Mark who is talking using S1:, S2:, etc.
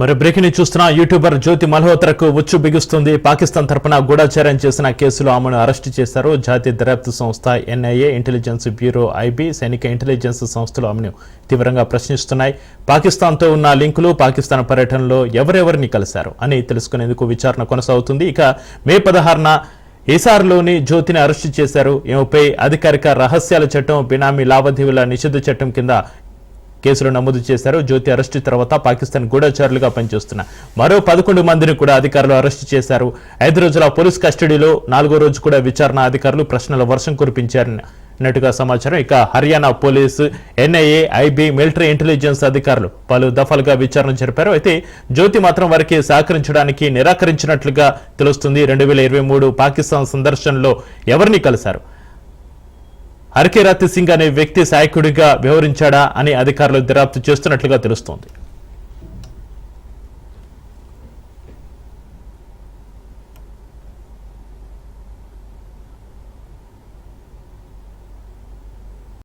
S1: మరి breaking news చూస్తున్న YouTuber జ్యోతి మల్హోత్రకు ఉచ్చు బిగుస్తుంది. పాకిస్తాన్ తరపున గూఢచార్యం చేసిన కేసులో ఆమెను అరెస్టు చేశారు. జాతీయ దర్యాప్తు సంస్థ ఎన్ఐఏ, ఇంటెలిజెన్స్ బ్యూరో ఐబీ, సైనిక ఇంటెలిజెన్స్ సంస్థలు ఆమెను తీవ్రంగా ప్రశ్నిస్తున్నాయి. పాకిస్తాన్తో ఉన్న లింకులు, పాకిస్తాన్ పర్యటనలో ఎవరెవరిని కలిశారు అని తెలుసుకునేందుకు విచారణ కొనసాగుతుంది. ఇక మే 16న ఈసార్లోని జ్యోతిని అరెస్టు చేశారు. ఈమెపై అధికారిక రహస్యాల చట్టం, బినామీ లావాదేవీల నిషేధ చట్టం కింద కేసులు నమోదు చేశారు. జ్యోతి అరెస్టు తర్వాత పాకిస్తాన్ గూఢచారులుగా పనిచేస్తున్న మరో 11 మందిని కూడా అధికారులు అరెస్టు చేశారు. 5 రోజుల పోలీస్ కస్టడీలో 4వ రోజు కూడా విచారణ అధికారులు ప్రశ్నల వర్షం కురిపించారన్నట్టుగా సమాచారం. ఇక Haryana police, NIA, IB, military intelligence అధికారులు పలు దఫాలుగా విచారణ జరిపారు. అయితే జ్యోతి మాత్రం వారికి సహకరించడానికి నిరాకరించినట్లుగా తెలుస్తుంది. 2023 పాకిస్తాన్ సందర్శనలో ఎవరిని కలిశారు? హర్కిరత్ సింగ్ అనే వ్యక్తి సహాయకుడిగా వ్యవహరించాడా అని అధికారులు దర్యాప్తు చేస్తున్నట్లుగా తెలుస్తోంది.